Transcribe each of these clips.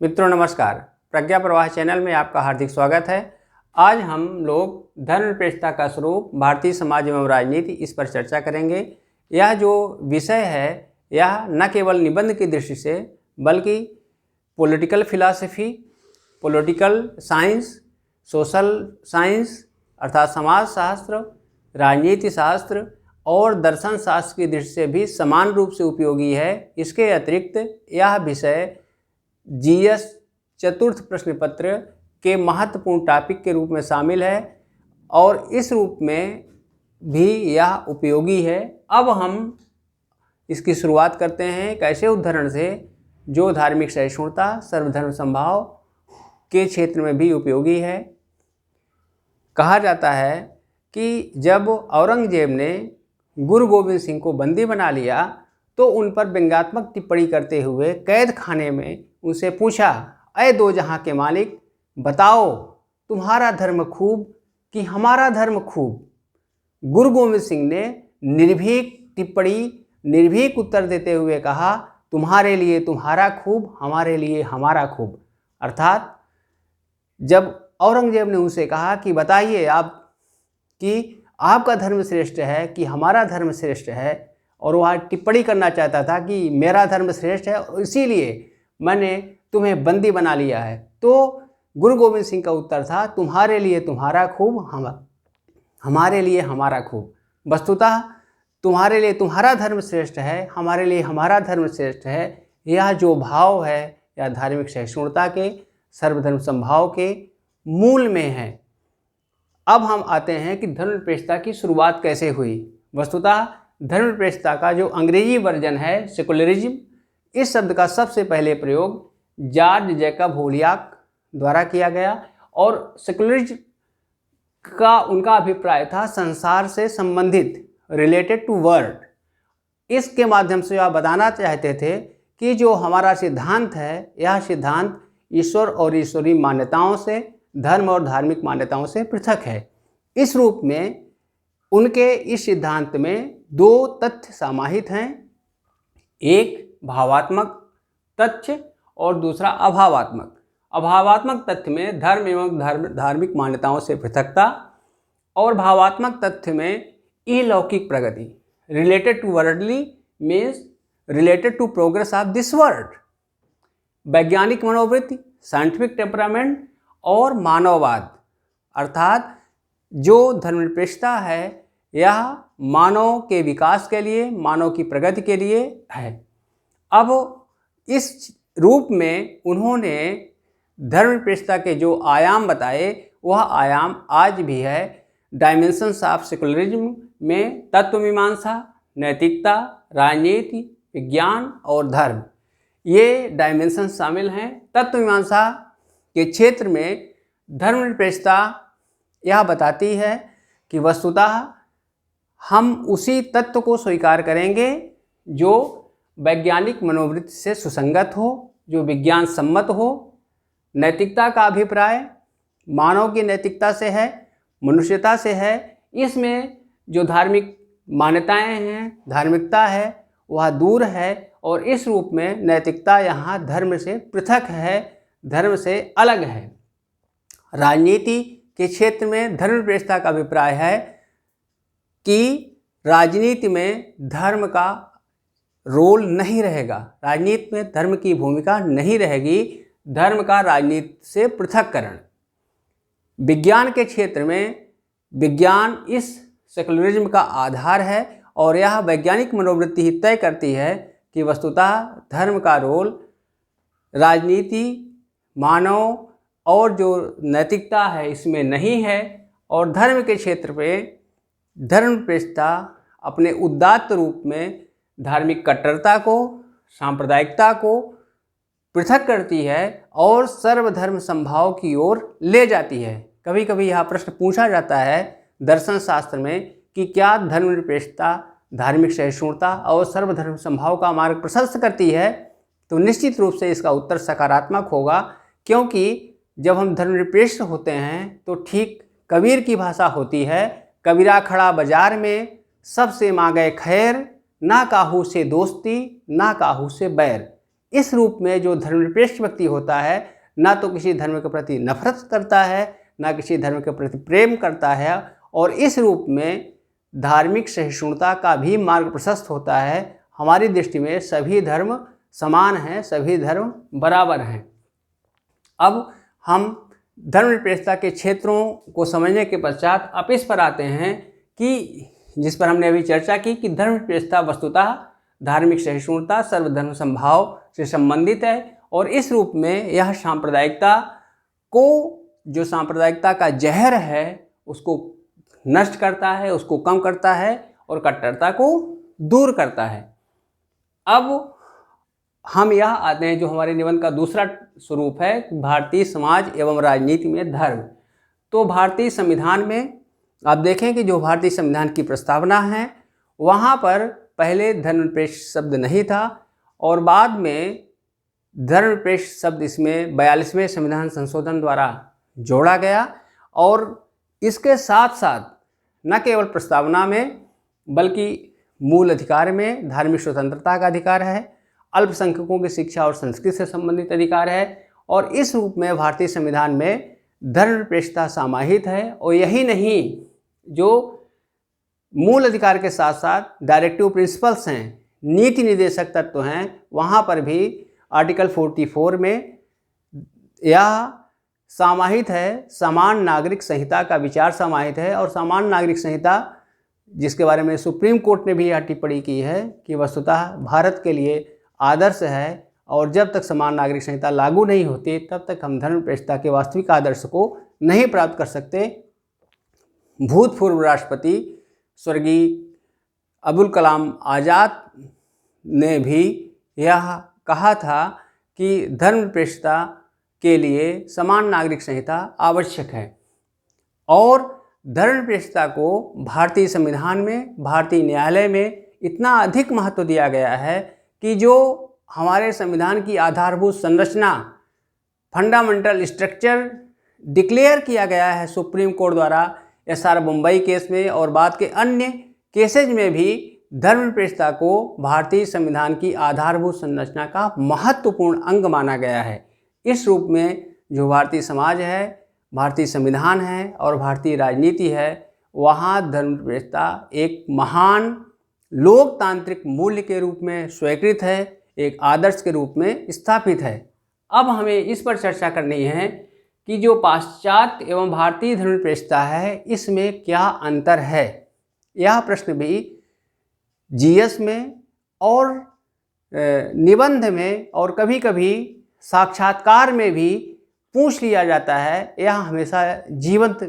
मित्रों नमस्कार। प्रज्ञा प्रवाह चैनल में आपका हार्दिक स्वागत है। आज हम लोग धर्मनिरपेक्षता का स्वरूप, भारतीय समाज एवं राजनीति, इस पर चर्चा करेंगे। यह जो विषय है यह न केवल निबंध की दृष्टि से बल्कि political philosophy, political science, social science अर्थात समाज शास्त्र, राजनीति शास्त्र और दर्शन शास्त्र की दृष्टि से भी समान रूप से उपयोगी है। इसके अतिरिक्त यह विषय जीएस चतुर्थ प्रश्न पत्र के महत्वपूर्ण टॉपिक के रूप में शामिल है और इस रूप में भी यह उपयोगी है। अब हम इसकी शुरुआत करते हैं एक ऐसे उदाहरण से जो धार्मिक सहिष्णुता, सर्वधर्म समभाव के क्षेत्र में भी उपयोगी है। कहा जाता है कि जब औरंगजेब ने गुरु गोविंद सिंह को बंदी बना लिया तो उन पर व्यंग्यात्मक टिप्पणी करते हुए कैद खाने में उनसे पूछा, अय दो जहां के मालिक, बताओ तुम्हारा धर्म खूब कि हमारा धर्म खूब। गुरु गोविंद सिंह ने निर्भीक उत्तर देते हुए कहा, तुम्हारे लिए तुम्हारा खूब, हमारे लिए हमारा खूब। अर्थात जब औरंगजेब ने उनसे कहा कि बताइए आप कि आपका धर्म श्रेष्ठ है कि हमारा धर्म श्रेष्ठ है, और वह टिप्पणी करना चाहता था कि मेरा धर्म श्रेष्ठ है और इसीलिए मैंने तुम्हें बंदी बना लिया है, तो गुरु गोविंद सिंह का उत्तर था, तुम्हारे लिए तुम्हारा खूब, हमारे लिए हमारा खूब। वस्तुतः तुम्हारे लिए तुम्हारा धर्म श्रेष्ठ है, हमारे लिए हमारा धर्म श्रेष्ठ है। यह जो भाव है यह धार्मिक सहिष्णुता के, सर्वधर्म समभाव के मूल में है। अब हम आते हैं कि धर्मनिरपेक्षता की शुरुआत कैसे हुई। वस्तुतः धर्मनिरपेक्षता का जो अंग्रेजी वर्जन है सेकुलरिज्म, इस शब्द का सबसे पहले प्रयोग जॉर्ज जैकब होलियाक द्वारा किया गया और सेकुलरिज्म का उनका अभिप्राय था संसार से संबंधित, रिलेटेड टू वर्ल्ड। इसके माध्यम से वह बताना चाहते थे कि जो हमारा सिद्धांत है यह सिद्धांत ईश्वर और ईश्वरीय मान्यताओं से, धर्म और धार्मिक मान्यताओं से पृथक है। इस रूप में उनके इस सिद्धांत में दो तथ्य समाहित हैं, एक भावात्मक तथ्य और दूसरा अभावात्मक। अभावात्मक तथ्य में धर्म एवं धार्मिक मान्यताओं से पृथकता और भावात्मक तथ्य में अलौकिक प्रगति, related to worldly means related to progress of this world. वैज्ञानिक मनोवृत्ति, साइंटिफिक टेम्परामेंट और मानववाद, अर्थात जो धर्मनिरपेक्षता है यह मानव के विकास के लिए, मानव की प्रगति के लिए है। अब इस रूप में उन्होंने धर्मनिरपेक्षता के जो आयाम बताए वह आयाम आज भी है। डायमेंशंस ऑफ सेकुलरिज्म में तत्व मीमांसा, नैतिकता, राजनीति, विज्ञान और धर्म, ये डायमेंशन शामिल हैं। तत्व मीमांसा के क्षेत्र में धर्मनिरपेक्षता यह बताती है कि वस्तुतः हम उसी तत्व को स्वीकार करेंगे जो वैज्ञानिक मनोवृत्ति से सुसंगत हो, जो विज्ञान सम्मत हो। नैतिकता का अभिप्राय मानव की नैतिकता से है, मनुष्यता से है। इसमें जो धार्मिक मान्यताएं हैं, धार्मिकता है, वह दूर है और इस रूप में नैतिकता यहाँ धर्म से पृथक है, धर्म से अलग है। राजनीति के क्षेत्र में धर्मनिरपेक्षता का अभिप्राय है कि राजनीति में धर्म का रोल नहीं रहेगा, राजनीति में धर्म की भूमिका नहीं रहेगी, धर्म का राजनीति से पृथक्करण। विज्ञान के क्षेत्र में विज्ञान इस सेकुलरिज्म का आधार है और यह वैज्ञानिक मनोवृत्ति ही तय करती है कि वस्तुतः धर्म का रोल राजनीति, मानव और जो नैतिकता है इसमें नहीं है। और धर्म के क्षेत्र पे धर्मनिरपेक्षता अपने उदात्त रूप में धार्मिक कट्टरता को, सांप्रदायिकता को पृथक करती है और सर्वधर्म समभाव की ओर ले जाती है। कभी कभी यह प्रश्न पूछा जाता है दर्शन शास्त्र में कि क्या धर्मनिरपेक्षता धार्मिक सहिष्णुता और सर्वधर्म समभाव का मार्ग प्रशस्त करती है, तो निश्चित रूप से इसका उत्तर सकारात्मक होगा, क्योंकि जब हम धर्मनिरपेक्ष होते हैं तो ठीक कबीर की भाषा होती है, कबीरा खड़ा बाजार में सबसे मांगे खैर, ना काहू से दोस्ती ना काहू से बैर। इस रूप में जो धर्मनिरपेक्ष व्यक्ति होता है, ना तो किसी धर्म के प्रति नफरत करता है, ना किसी धर्म के प्रति प्रेम करता है, और इस रूप में धार्मिक सहिष्णुता का भी मार्ग प्रशस्त होता है। हमारी दृष्टि में सभी धर्म समान हैं, सभी धर्म बराबर हैं। अब हम धर्मनिरपेक्षता के क्षेत्रों को समझने के पश्चात अब इस पर आते हैं कि जिस पर हमने अभी चर्चा की कि धर्मनिरपेक्षता वस्तुतः धार्मिक सहिष्णुता, सर्वधर्म समभाव से संबंधित है, और इस रूप में यह सांप्रदायिकता को, जो सांप्रदायिकता का जहर है, उसको नष्ट करता है, उसको कम करता है और कट्टरता को दूर करता है। अब हम यह आते हैं जो हमारे निबंध का दूसरा स्वरूप है, भारतीय समाज एवं राजनीति में धर्म। तो भारतीय संविधान में आप देखें कि जो भारतीय संविधान की प्रस्तावना है, वहाँ पर पहले धर्मनिरपेक्ष शब्द नहीं था, और बाद में धर्मनिरपेक्ष शब्द इसमें 42वें संविधान संशोधन द्वारा जोड़ा गया। और इसके साथ साथ न केवल प्रस्तावना में बल्कि मूल अधिकार में धार्मिक स्वतंत्रता का अधिकार है, अल्पसंख्यकों की शिक्षा और संस्कृति से संबंधित अधिकार है, और इस रूप में भारतीय संविधान में धर्मनिरपेक्षता समाहित है। और यही नहीं, जो मूल अधिकार के साथ साथ डायरेक्टिव प्रिंसिपल्स हैं, नीति निर्देशक तत्व हैं, वहाँ पर भी आर्टिकल 44 में यह समाहित है। समान नागरिक संहिता का विचार समाहित है, और समान नागरिक संहिता जिसके बारे में सुप्रीम कोर्ट ने भी यह टिप्पणी की है कि वस्तुतः भारत के लिए आदर्श है, और जब तक समान नागरिक संहिता लागू नहीं होती तब तक हम धर्मनिरपेक्षता के वास्तविक आदर्श को नहीं प्राप्त कर सकते। भूतपूर्व राष्ट्रपति स्वर्गीय अबुल कलाम आज़ाद ने भी यह कहा था कि धर्मनिरपेक्षता के लिए समान नागरिक संहिता आवश्यक है, और धर्मनिरपेक्षता को भारतीय संविधान में, भारतीय न्यायालय में इतना अधिक महत्व दिया गया है कि जो हमारे संविधान की आधारभूत संरचना, फंडामेंटल स्ट्रक्चर डिक्लेयर किया गया है सुप्रीम कोर्ट द्वारा SR मुंबई केस में, और बाद के अन्य केसेज में भी धर्मनिरपेक्षता को भारतीय संविधान की आधारभूत संरचना का महत्वपूर्ण अंग माना गया है। इस रूप में जो भारतीय समाज है, भारतीय संविधान है और भारतीय राजनीति है, वहाँ धर्मनिरपेक्षता एक महान लोकतांत्रिक मूल्य के रूप में स्वीकृत है, एक आदर्श के रूप में स्थापित है। अब हमें इस पर चर्चा करनी है कि जो पाश्चात्य एवं भारतीय धर्मनिरपेक्षता है, इसमें क्या अंतर है। यह प्रश्न भी GS में और निबंध में और कभी कभी साक्षात्कार में भी पूछ लिया जाता है। यह हमेशा जीवंत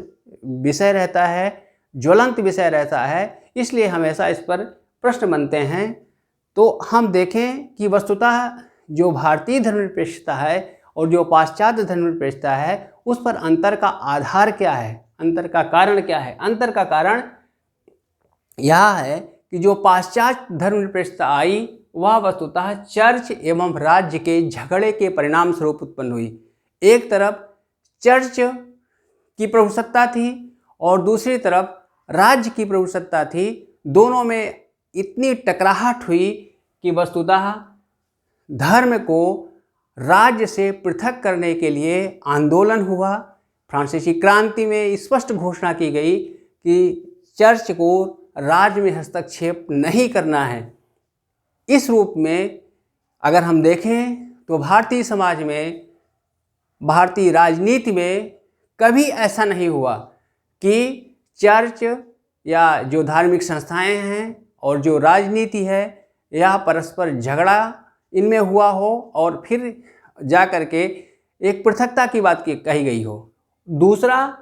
विषय रहता है, ज्वलंत विषय रहता है, इसलिए हमेशा इस पर प्रश्न बनते हैं। तो हम देखें कि वस्तुतः जो भारतीय धर्मनिरपेक्षता है और जो पाश्चात्य धर्मनिरपेक्षता है, उस पर अंतर का आधार क्या है, अंतर का कारण क्या है। अंतर का कारण यह है कि जो पाश्चात्य धर्मनिरपेक्षता आई, वह वस्तुतः चर्च एवं राज्य के झगड़े के परिणाम स्वरूप उत्पन्न हुई। एक तरफ चर्च की प्रभुसत्ता थी और दूसरी तरफ राज्य की प्रभुसत्ता थी। दोनों में इतनी टकराहट हुई कि वस्तुतः धर्म को राज्य से पृथक करने के लिए आंदोलन हुआ। फ्रांसीसी क्रांति में स्पष्ट घोषणा की गई कि चर्च को राज्य में हस्तक्षेप नहीं करना है। इस रूप में अगर हम देखें तो भारतीय समाज में, भारतीय राजनीति में कभी ऐसा नहीं हुआ कि चर्च या जो धार्मिक संस्थाएं हैं और जो राजनीति है, यह परस्पर झगड़ा इनमें हुआ हो और फिर जा कर के एक पृथकता की बात कही गई हो। दूसरा,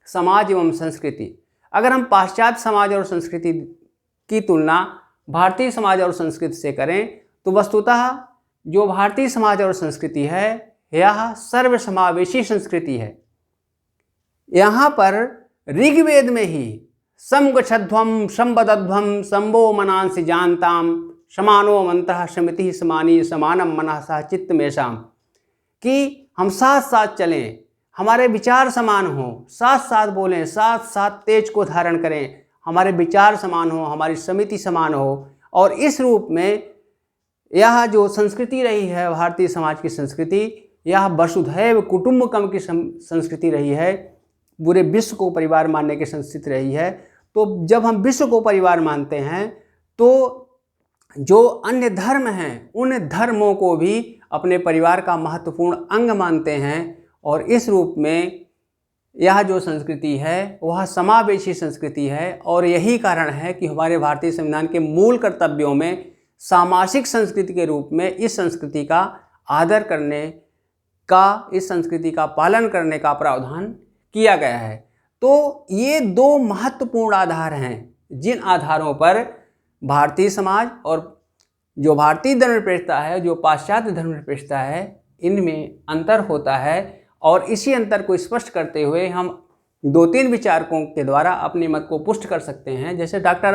समाज एवं संस्कृति। अगर हम पाश्चात्य समाज और संस्कृति की तुलना भारतीय समाज और संस्कृति से करें तो वस्तुतः जो भारतीय समाज और संस्कृति है, यह सर्वसमावेशी संस्कृति है। यहाँ पर ऋग्वेद में ही समगच्छध्वम संवदध्वम संभो मनांसि जानताम समानो मंतः समिति समानी समानम मनः सह चित्त मेषाम, कि हम साथ साथ चलें, हमारे विचार समान हों, साथ साथ बोलें, साथ साथ तेज को धारण करें, हमारे विचार समान हो, हमारी समिति समान हो। और इस रूप में यह जो संस्कृति रही है भारतीय समाज की संस्कृति, यह वसुधैव कुटुंबकम की संस्कृति रही है, पूरे विश्व को परिवार मानने की संस्कृति रही है। तो जब हम विश्व को परिवार मानते हैं तो जो अन्य धर्म हैं उन धर्मों को भी अपने परिवार का महत्वपूर्ण अंग मानते हैं, और इस रूप में यह जो संस्कृति है वह समावेशी संस्कृति है। और यही कारण है कि हमारे भारतीय संविधान के मूल कर्तव्यों में सामाजिक संस्कृति के रूप में इस संस्कृति का आदर करने का, इस संस्कृति का पालन करने का प्रावधान किया गया है। तो ये दो महत्वपूर्ण आधार हैं जिन आधारों पर भारतीय समाज और जो भारतीय धर्मनिरपेक्षता है, जो पाश्चात्य धर्मनिरपेक्षता है, इनमें अंतर होता है। और इसी अंतर को स्पष्ट करते हुए हम 2-3 विचारकों के द्वारा अपने मत को पुष्ट कर सकते हैं। जैसे डॉक्टर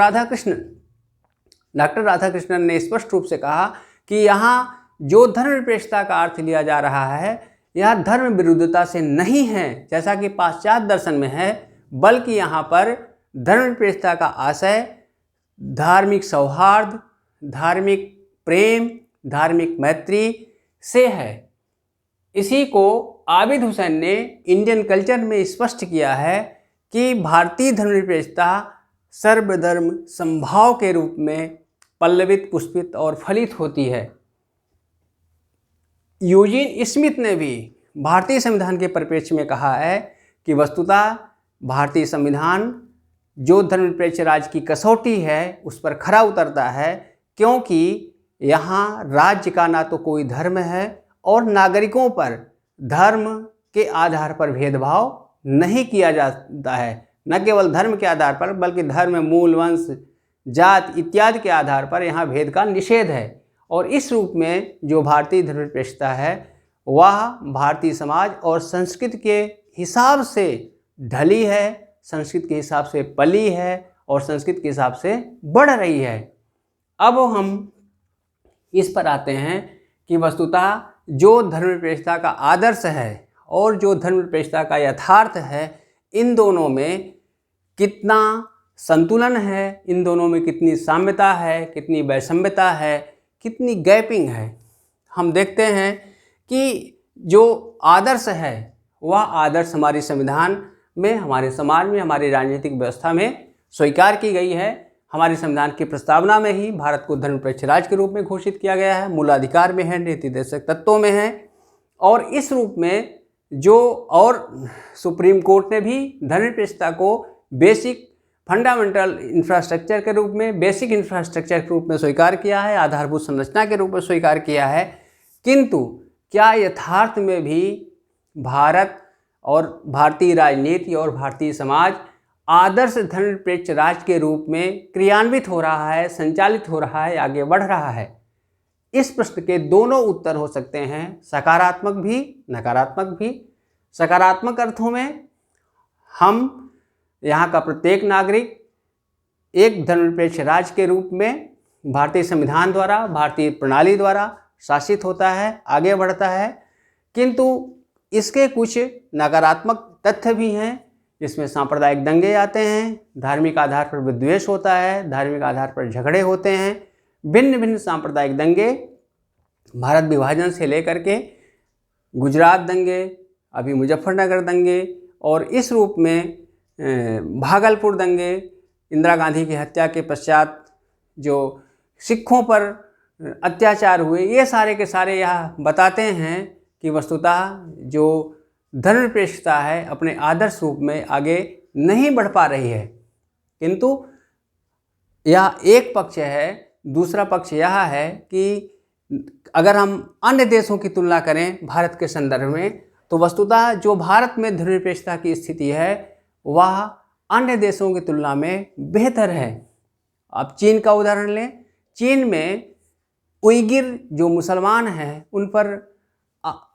राधाकृष्णन ने स्पष्ट रूप से कहा कि यहाँ जो धर्मनिरपेक्षता का अर्थ लिया जा रहा है यह धर्म विरुद्धता से नहीं है जैसा कि पाश्चात्य दर्शन में है, बल्कि यहाँ पर धर्मनिरपेक्षता का आशय धार्मिक सौहार्द, धार्मिक प्रेम, धार्मिक मैत्री से है। इसी को आबिद हुसैन ने इंडियन कल्चर में स्पष्ट किया है कि भारतीय धर्मनिरपेक्षता सर्वधर्म समभाव के रूप में पल्लवित, पुष्पित और फलित होती है। यूजीन स्मिथ ने भी भारतीय संविधान के परिप्रेक्ष्य में कहा है कि वस्तुतः भारतीय संविधान जो धर्मनिरपेक्ष राज्य की कसौटी है उस पर खरा उतरता है, क्योंकि यहाँ राज्य का ना तो कोई धर्म है और नागरिकों पर धर्म के आधार पर भेदभाव नहीं किया जाता है। न केवल धर्म के आधार पर बल्कि धर्म, मूल, वंश, जात इत्यादि के आधार पर यहाँ भेद का निषेध है। और इस रूप में जो भारतीय धर्मनिरपेक्षता है वह भारतीय समाज और संस्कृति के हिसाब से ढली है, संस्कृति के हिसाब से पली है और संस्कृति के हिसाब से बढ़ रही है। अब हम इस पर आते हैं कि वस्तुतः जो धर्मनिरपेक्षता का आदर्श है और जो धर्मनिरपेक्षता का यथार्थ है, इन दोनों में कितना संतुलन है, इन दोनों में कितनी साम्यता है, कितनी वैषम्यता है, कितनी गैपिंग है। हम देखते हैं कि जो आदर्श है वह आदर्श हमारे संविधान में, हमारे समाज में, हमारी राजनीतिक व्यवस्था में स्वीकार की गई है। हमारे संविधान की प्रस्तावना में ही भारत को धर्मनिरपेक्ष राज्य के रूप में घोषित किया गया है, मूलाधिकार में है, नीति निर्देशक तत्वों में है। और इस रूप में जो और सुप्रीम कोर्ट ने भी धर्मनिरपेक्षता को बेसिक फंडामेंटल इंफ्रास्ट्रक्चर के रूप में, बेसिक इंफ्रास्ट्रक्चर के रूप में स्वीकार किया है, आधारभूत संरचना के रूप में स्वीकार किया है। किंतु क्या यथार्थ में भी भारत और भारतीय राजनीति और भारतीय समाज आदर्श धर्मनिरपेक्ष राज्य के रूप में क्रियान्वित हो रहा है, संचालित हो रहा है, आगे बढ़ रहा है? इस प्रश्न के दोनों उत्तर हो सकते हैं, सकारात्मक भी, नकारात्मक भी। सकारात्मक अर्थों में हम यहाँ का प्रत्येक नागरिक एक धर्मनिरपेक्ष राज्य के रूप में भारतीय संविधान द्वारा, भारतीय प्रणाली द्वारा शासित होता है, आगे बढ़ता है। किंतु इसके कुछ नकारात्मक तथ्य भी हैं, जिसमें सांप्रदायिक दंगे आते हैं, धार्मिक आधार पर विद्वेष होता है, धार्मिक आधार पर झगड़े होते हैं, भिन्न भिन्न सांप्रदायिक दंगे, भारत विभाजन से लेकर के गुजरात दंगे, अभी मुजफ्फरनगर दंगे, और इस रूप में भागलपुर दंगे, इंदिरा गांधी की हत्या के पश्चात जो सिखों पर अत्याचार हुए, ये सारे के सारे यह बताते हैं कि वस्तुतः जो धर्मनिरपेक्षता है अपने आदर्श रूप में आगे नहीं बढ़ पा रही है। किंतु यह एक पक्ष है। दूसरा पक्ष यह है कि अगर हम अन्य देशों की तुलना करें भारत के संदर्भ में, तो वस्तुतः जो भारत में धर्मनिरपेक्षता की स्थिति है वह अन्य देशों की तुलना में बेहतर है। आप चीन का उदाहरण लें। चीन में उइगिर जो मुसलमान हैं उन पर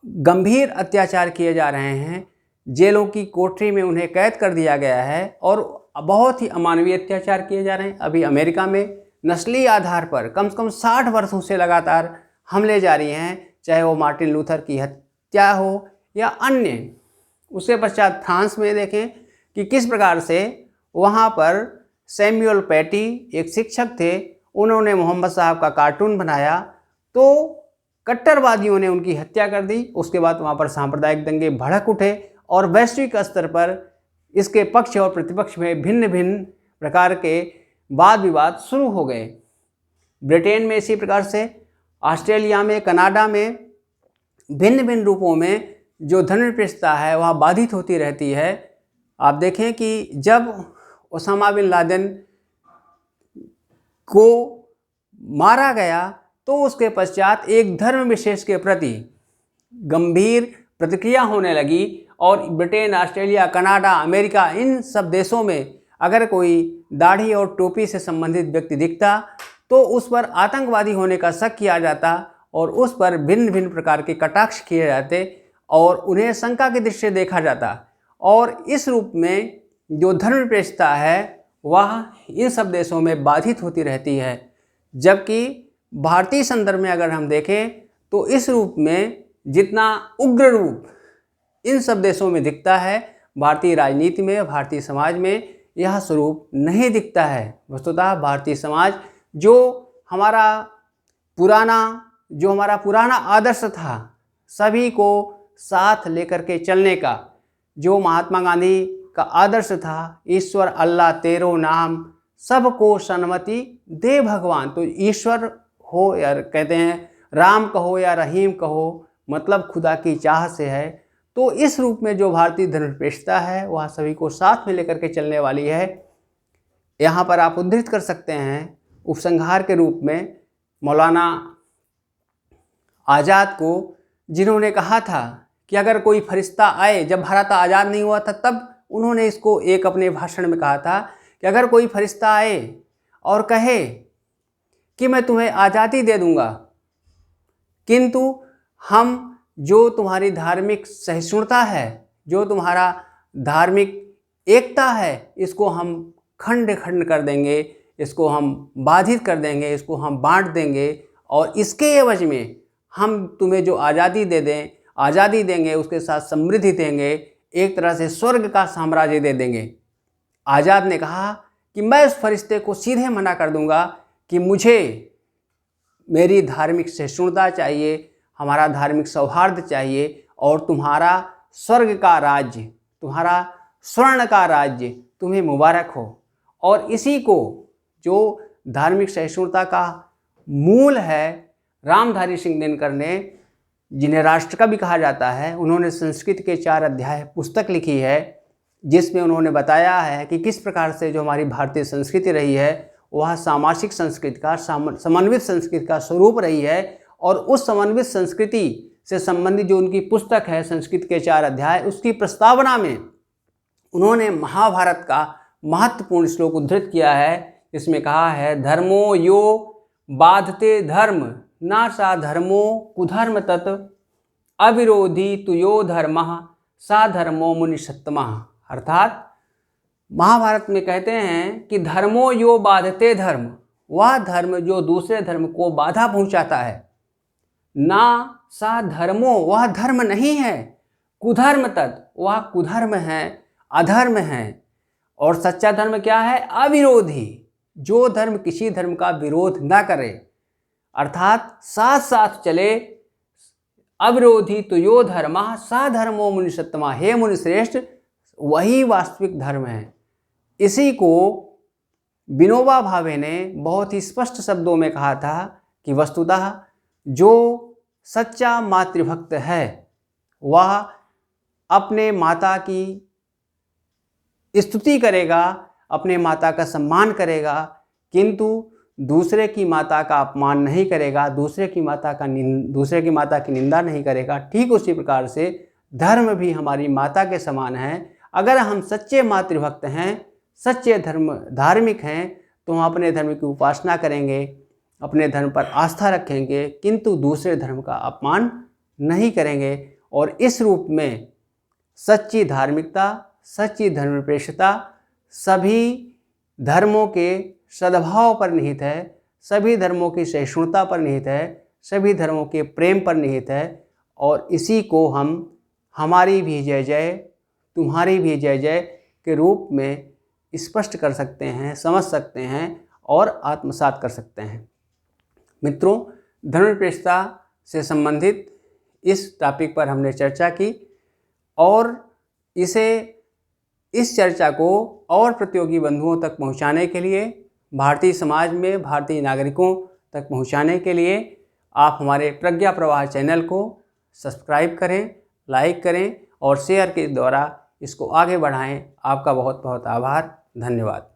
गंभीर अत्याचार किए जा रहे हैं, जेलों की कोठरी में उन्हें कैद कर दिया गया है और बहुत ही अमानवीय अत्याचार किए जा रहे हैं। अभी अमेरिका में नस्ली आधार पर कम से कम 60 वर्षों से लगातार हमले जारी हैं, चाहे वो मार्टिन लूथर की हत्या हो या अन्य। उसके पश्चात फ्रांस में देखें कि किस प्रकार से वहाँ पर सैमुअल पैटी एक शिक्षक थे, उन्होंने मोहम्मद साहब का कार्टून बनाया तो कट्टरवादियों ने उनकी हत्या कर दी। उसके बाद वहाँ पर सांप्रदायिक दंगे भड़क उठे और वैश्विक स्तर पर इसके पक्ष और प्रतिपक्ष में भिन्न भिन्न प्रकार के वाद विवाद शुरू हो गए। ब्रिटेन में इसी प्रकार से, ऑस्ट्रेलिया में, कनाडा में भिन्न भिन्न रूपों में जो धर्मनिरपेक्षता है वह बाधित होती रहती है। आप देखें कि जब ओसामा बिन लादेन को मारा गया तो उसके पश्चात एक धर्म विशेष के प्रति गंभीर प्रतिक्रिया होने लगी और ब्रिटेन, ऑस्ट्रेलिया, कनाडा, अमेरिका, इन सब देशों में अगर कोई दाढ़ी और टोपी से संबंधित व्यक्ति दिखता तो उस पर आतंकवादी होने का शक किया जाता और उस पर भिन्न भिन्न प्रकार के कटाक्ष किए जाते और उन्हें शंका की दृष्टि से देखा जाता। और इस रूप में जो धर्मनिरपेक्षता है वह इन सब देशों में बाधित होती रहती है। जबकि भारतीय संदर्भ में अगर हम देखें तो इस रूप में जितना उग्र रूप इन सब देशों में दिखता है, भारतीय राजनीति में, भारतीय समाज में यह स्वरूप नहीं दिखता है। वस्तुतः भारतीय समाज जो हमारा पुराना आदर्श था, सभी को साथ लेकर के चलने का, जो महात्मा गांधी का आदर्श था, ईश्वर अल्लाह तेरो नाम सबको सन्मति दे भगवान। तो ईश्वर हो या कहते हैं राम कहो या रहीम कहो, मतलब खुदा की चाह से है। तो इस रूप में जो भारतीय धर्मनिरपेक्षता है वह सभी को साथ में लेकर के चलने वाली है। यहाँ पर आप उद्धृत कर सकते हैं उपसंहार के रूप में मौलाना आज़ाद को, जिन्होंने कहा था कि अगर कोई फरिश्ता आए, जब भारत आज़ाद नहीं हुआ था तब उन्होंने इसको एक अपने भाषण में कहा था कि अगर कोई फरिश्ता आए और कहे कि मैं तुम्हें आज़ादी दे दूंगा, किंतु हम जो तुम्हारी धार्मिक सहिष्णुता है, जो तुम्हारा धार्मिक एकता है, इसको हम खंड खंड कर देंगे, इसको हम बाधित कर देंगे, इसको हम बांट देंगे और इसके एवज में हम तुम्हें जो आज़ादी देंगे, उसके साथ समृद्धि देंगे, एक तरह से स्वर्ग का साम्राज्य दे देंगे। आज़ाद ने कहा कि मैं उस फरिश्ते को सीधे मना कर दूंगा कि मुझे मेरी धार्मिक सहिष्णुता चाहिए, हमारा धार्मिक सौहार्द चाहिए और तुम्हारा स्वर्ग का राज्य, तुम्हारा स्वर्ण का राज्य तुम्हें मुबारक हो। और इसी को, जो धार्मिक सहिष्णुता का मूल है, रामधारी सिंह दिनकर ने, जिन्हें राष्ट्रकवि कहा जाता है, उन्होंने संस्कृत के 4 अध्याय पुस्तक लिखी है जिसमें उन्होंने बताया है कि किस प्रकार से जो हमारी भारतीय संस्कृति रही है वह सामाजिक संस्कृति का, समन्वित संस्कृति का स्वरूप रही है। और उस समन्वित संस्कृति से संबंधित जो उनकी पुस्तक है संस्कृत के 4 अध्याय, उसकी प्रस्तावना में उन्होंने महाभारत का महत्वपूर्ण श्लोक उद्धृत किया है, जिसमें कहा है धर्मो यो बाधते धर्म ना सा धर्मो कुधर्म तत् अविरोधी तुयो धर्मः सा धर्मो मुनिषत्तमः। अर्थात महाभारत में कहते हैं कि धर्मो यो बाधते धर्म, वह धर्म जो दूसरे धर्म को बाधा पहुंचाता है, ना सा धर्मो, वह धर्म नहीं है, कुधर्म तत्, वह कुधर्म है, अधर्म है। और सच्चा धर्म क्या है? अविरोधी, जो धर्म किसी धर्म का विरोध ना करे, अर्थात साथ साथ चले। अविरोधी तो यो धर्मः सा धर्मो मुनिषत्तमा, हे मुनिश्रेष्ठ, वही वास्तविक धर्म है। इसी को विनोबा भावे ने बहुत ही स्पष्ट शब्दों में कहा था कि वस्तुतः जो सच्चा मातृभक्त है वह अपने माता की स्तुति करेगा, अपने माता का सम्मान करेगा, किंतु दूसरे की माता का अपमान नहीं करेगा, दूसरे की माता की निंदा नहीं करेगा। ठीक उसी प्रकार से धर्म भी हमारी माता के समान है। अगर हम सच्चे मातृभक्त हैं, सच्चे धार्मिक हैं, तो हम अपने धर्म की उपासना करेंगे, अपने धर्म पर आस्था रखेंगे, किंतु दूसरे धर्म का अपमान नहीं करेंगे। और इस रूप में सच्ची धार्मिकता, सच्ची धर्मनिरपेक्षता सभी धर्मों के सद्भाव पर निहित है, सभी धर्मों की सहिष्णुता पर निहित है, सभी धर्मों के प्रेम पर निहित है। और इसी को हम हमारी भी जय जय, तुम्हारी भी जय जय के रूप में स्पष्ट कर सकते हैं, समझ सकते हैं और आत्मसात कर सकते हैं। मित्रों, धर्मनिरपेक्षता से संबंधित इस टॉपिक पर हमने चर्चा की और इस चर्चा को और प्रतियोगी बंधुओं तक पहुंचाने के लिए, भारतीय समाज में भारतीय नागरिकों तक पहुंचाने के लिए आप हमारे प्रज्ञा प्रवाह चैनल को सब्सक्राइब करें, लाइक करें और शेयर के द्वारा इसको आगे बढ़ाएं। आपका बहुत बहुत आभार, धन्यवाद।